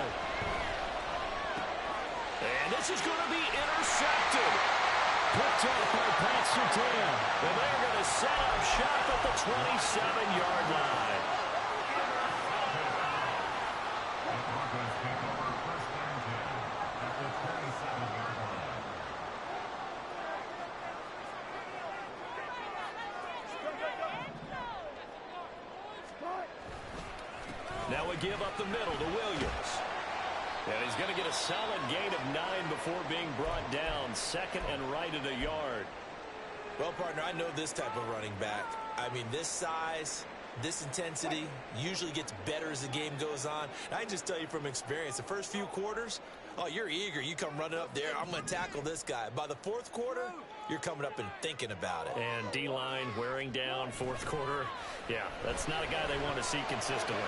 And this is going to be intercepted. Picked off by Pat Surtain. And they're going to set up shop at the 27-yard line. Now we give up the middle to Williams. And he's going to get a solid gain of 9 before being brought down. Second and right at a yard. Well, partner, I know this type of running back. I mean, this size, this intensity usually gets better as the game goes on. And I can just tell you from experience, the first few quarters, oh, you're eager. You come running up there. I'm going to tackle this guy. By the fourth quarter, you're coming up and thinking about it. And D-line wearing down fourth quarter. Yeah, that's not a guy they want to see consistently.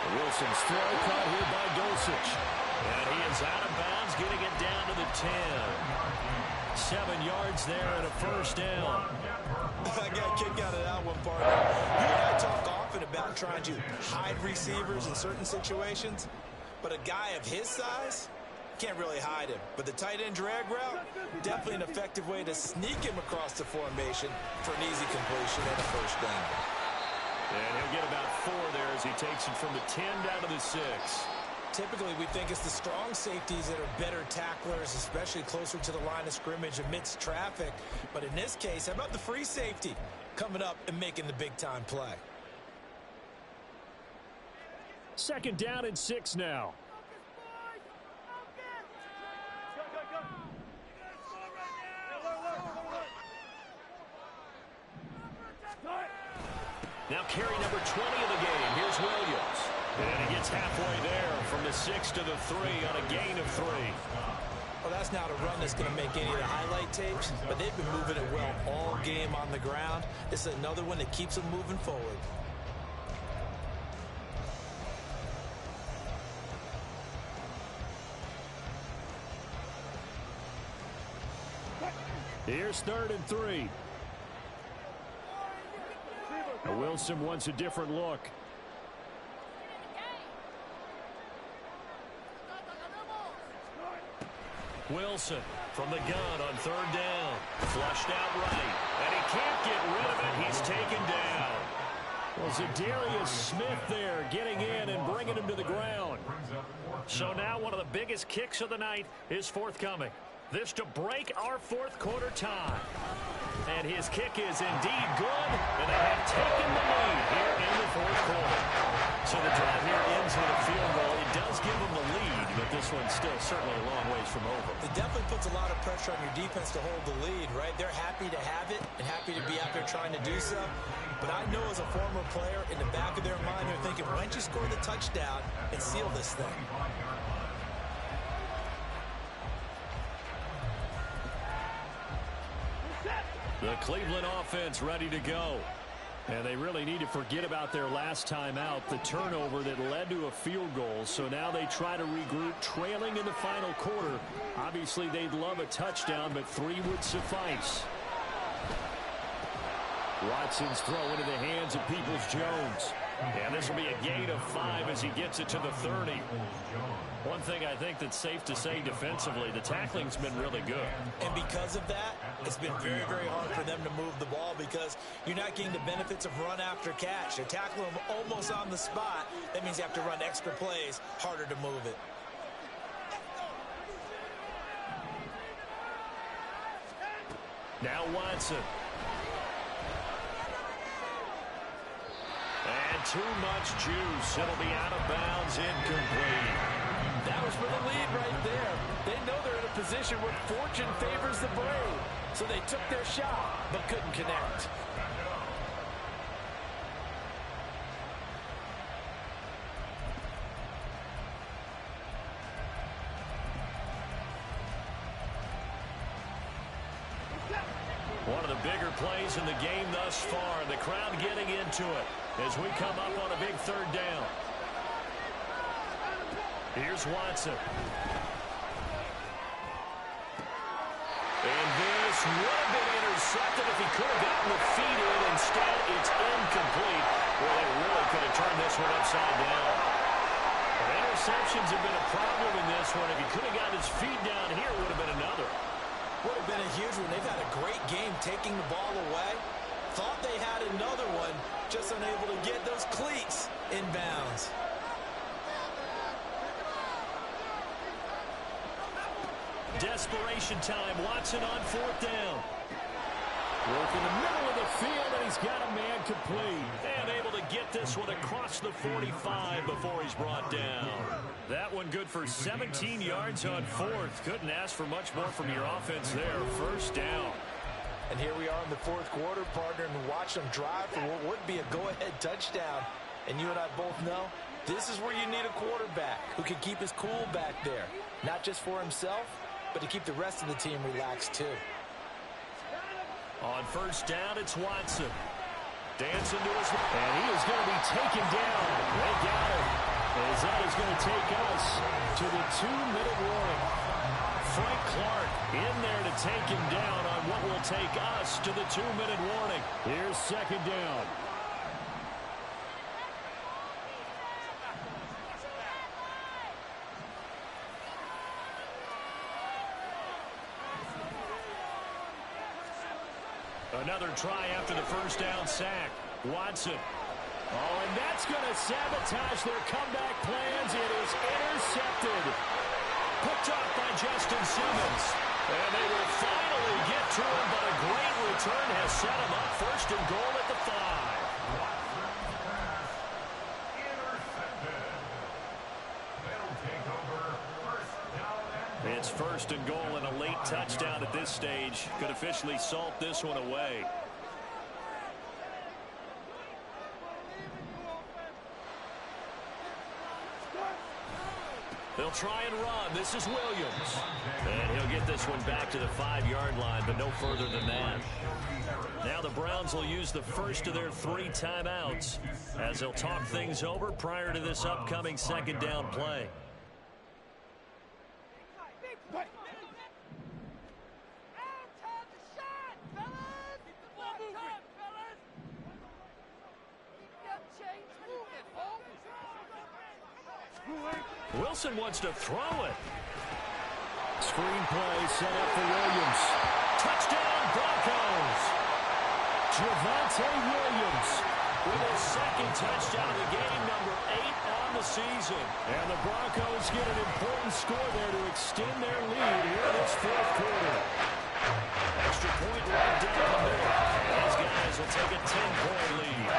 Wilson's throw caught here by Dulcich. And he is out of bounds, getting it down to the 10. 7 yards there and a first down. I got a kick out of that one, partner. You and I talk often about trying to hide receivers in certain situations, but a guy of his size can't really hide him. But the tight end drag route, definitely an effective way to sneak him across the formation for an easy completion and a first down. And he'll get about 4 there as he takes it from the 10 down to the 6. Typically, we think it's the strong safeties that are better tacklers, especially closer to the line of scrimmage amidst traffic. But in this case, how about the free safety coming up and making the big-time play? Second down and 6 now. Now carry number 20 of the game. Here's Williams. And he gets halfway there from the 6 to the 3 on a gain of 3. Well, that's not a run that's going to make any of the highlight tapes, but they've been moving it well all game on the ground. This is another one that keeps them moving forward. Here's 3rd and 3. Now Wilson wants a different look. Wilson from the gun on 3rd down. Flushed out right. And he can't get rid of it. He's taken down. Well, Zadarius Smith there getting in and bringing him to the ground. So now one of the biggest kicks of the night is forthcoming. This to break our fourth quarter tie. And his kick is indeed good. And they have taken the lead here in the fourth quarter. So the drive here ends with a field goal. It does give them the lead, but this one's still certainly a long ways from over. It definitely puts a lot of pressure on your defense to hold the lead, right? They're happy to have it and happy to be out there trying to do so. But I know as a former player, in the back of their mind, they're thinking, why don't you score the touchdown and seal this thing? The Cleveland offense ready to go. And they really need to forget about their last time out, the turnover that led to a field goal. So now they try to regroup, trailing in the final quarter. Obviously, they'd love a touchdown, but 3 would suffice. Watson's throw into the hands of Peoples-Jones. And this will be a gain of 5 as he gets it to the 30. One thing I think that's safe to say defensively, the tackling's been really good. And because of that, it's been very, very hard for them to move the ball because you're not getting the benefits of run after catch. They're tackling them almost on the spot. That means you have to run extra plays, harder to move it. Now Watson. And too much juice. It'll be out of bounds, incomplete. That was for the lead right there. They know they're in a position where fortune favors the brave. So they took their shot, but couldn't connect. One of the bigger plays in the game thus far. The crowd getting into it as we come up on a big 3rd down. Here's Watson. And this would have been intercepted if he could have gotten the feet in. Instead, it's incomplete. Well, they really could have turned this one upside down. But interceptions have been a problem in this one. If he could have gotten his feet down here, it would have been another. Would have been a huge one. They've had a great game taking the ball away. Thought they had another one, just unable to get those cleats in bounds. Desperation time. Watson on 4th down. Work in the middle of the field, and he's got a man complete. And able to get this one across the 45 before he's brought down. That one good for 17 yards on fourth. Couldn't ask for much more from your offense there. First down. And here we are in the fourth quarter, partner, and watch them drive for what would be a go-ahead touchdown. And you and I both know this is where you need a quarterback who can keep his cool back there. Not just for himself, but to keep the rest of the team relaxed too. On first down, it's Watson. Dancing to his... And he is going to be taken down. They got him. As that is going to take us to the 2-minute warning. Frank Clark in there to take him down on what will take us to the 2-minute warning. Here's second down. Another try after the first down sack. Watson. Oh, and that's going to sabotage their comeback plans. It is intercepted. Picked off by Justin Simmons. And they will finally get to him, but a great return has set him up first and goal at the 5. It's first and goal and a late touchdown at this stage. Could officially salt this one away. They'll try and run. This is Williams. And he'll get this one back to the 5-yard line, but no further than that. Now the Browns will use the first of their 3 timeouts as they'll talk things over prior to this upcoming second down play. Wilson wants to throw it. Screenplay set up for Williams. Touchdown, Broncos. Javonte Williams with his second touchdown of the game, number 8 on the season. And the Broncos get an important score there to extend their lead here in this fourth quarter. Extra point right down the middle. These guys will take a 10-point lead.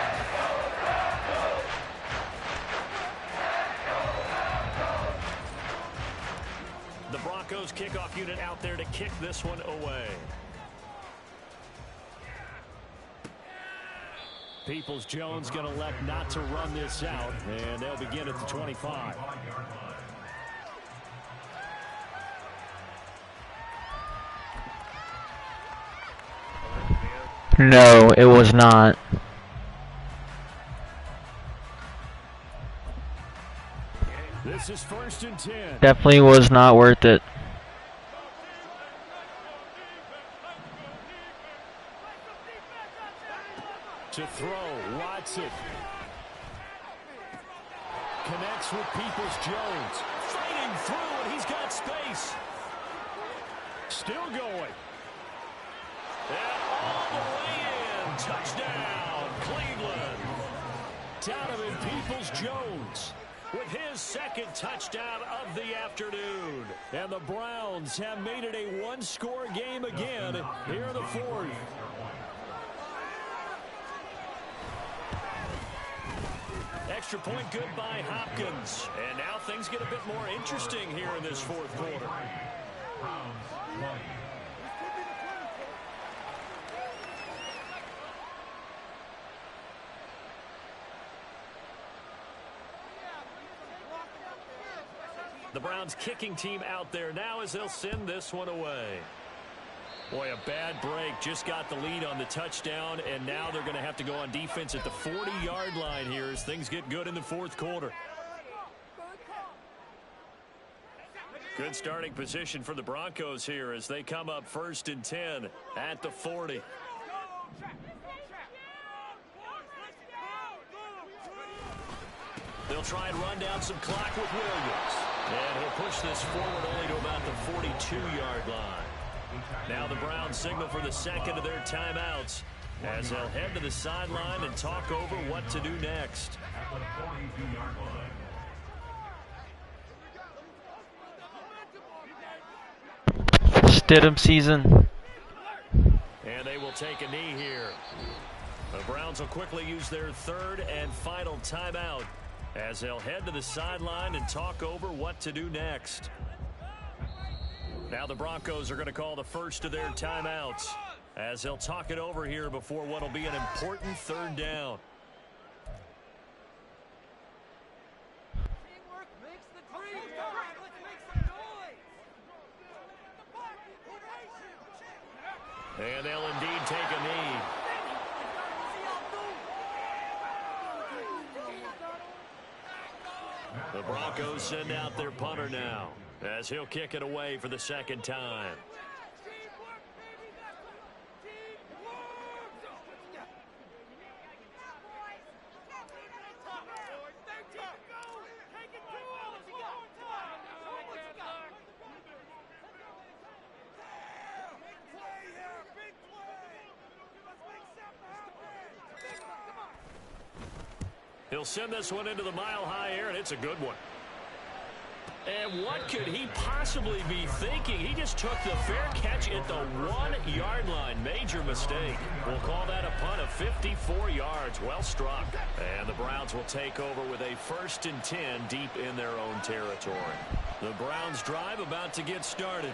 The Broncos kickoff unit out there to kick this one away. Peoples-Jones going to elect not to run this out, and they'll begin at the 25. No, it was not. This is first and 10. Definitely was not worth it. To throw, Watson. Connects with Peoples-Jones. Fighting through, and he's got space. Still going. And all the way in. Touchdown, Cleveland. Donovan Peoples-Jones with his second touchdown of the afternoon. And the Browns have made it a one-score game again here in the fourth. Extra point good by Hopkins. And now things get a bit more interesting here in this fourth quarter. The Browns kicking team out there now as they'll send this one away. Boy, a bad break. Just got the lead on the touchdown, and now they're going to have to go on defense at the 40-yard line here as things get good in the fourth quarter. Good starting position for the Broncos here as they come up first and 10 at the 40. They'll try and run down some clock with Williams. And he'll push this forward only to about the 42-yard line. Now the Browns signal for the second of their timeouts as they'll head to the sideline and talk over what to do next. Stidham season. And they will take a knee here. The Browns will quickly use their third and final timeout as they'll head to the sideline and talk over what to do next. Now the Broncos are going to call the first of their timeouts as they'll talk it over here before what will be an important third down. Teamwork makes the dream work. Let's make some noise. And they'll indeed take a knee. The Broncos send out their punter now as he'll kick it away for the second time. Teamwork, baby. That's He'll send this one into the mile-high air, and it's a good one. And what could he possibly be thinking? He just took the fair catch at the 1-yard line. Major mistake. We'll call that a punt of 54 yards. Well struck. And the Browns will take over with a 1st and 10 deep in their own territory. The Browns drive about to get started.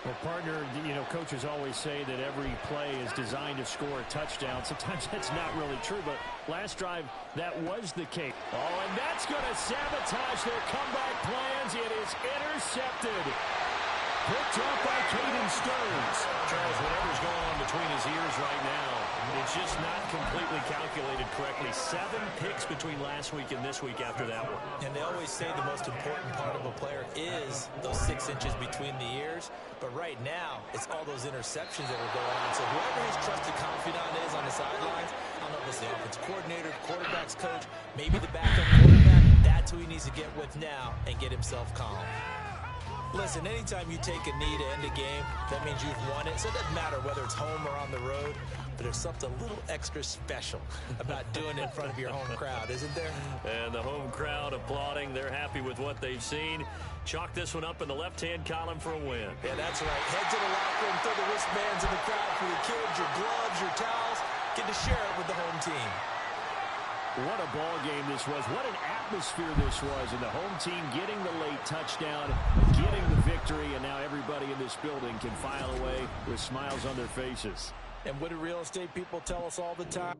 Well, partner, you know, coaches always say that every play is designed to score a touchdown. Sometimes that's not really true, but last drive, that was the case. Oh, and that's going to sabotage their comeback plans. It is intercepted. Picked up by Caden Stearns. Charles, whatever's going on between his ears right now, it's just not completely calculated correctly. 7 picks between last week and this week after that one. And they always say the most important part of a player is those 6 inches between the ears. But right now, it's all those interceptions that are going on. So whoever his trusted confidant is on the sidelines, I don't know if it's the offensive coordinator, quarterback's coach, maybe the backup quarterback, that's who he needs to get with now and get himself calm. Listen, anytime you take a knee to end a game, that means you've won it. So it doesn't matter whether it's home or on the road, but there's something a little extra special about doing it in front of your home crowd, isn't there? And the home crowd applauding. They're happy with what they've seen. Chalk this one up in the left-hand column for a win. Yeah, that's right. Head to the locker room, throw the wristbands in the crowd for your kids, your gloves, your towels. Get to share it with the home team. What a ball game this was. What an atmosphere this was. And the home team getting the late touchdown, getting the victory, and now everybody in this building can file away with smiles on their faces. And what do real estate people tell us all the time?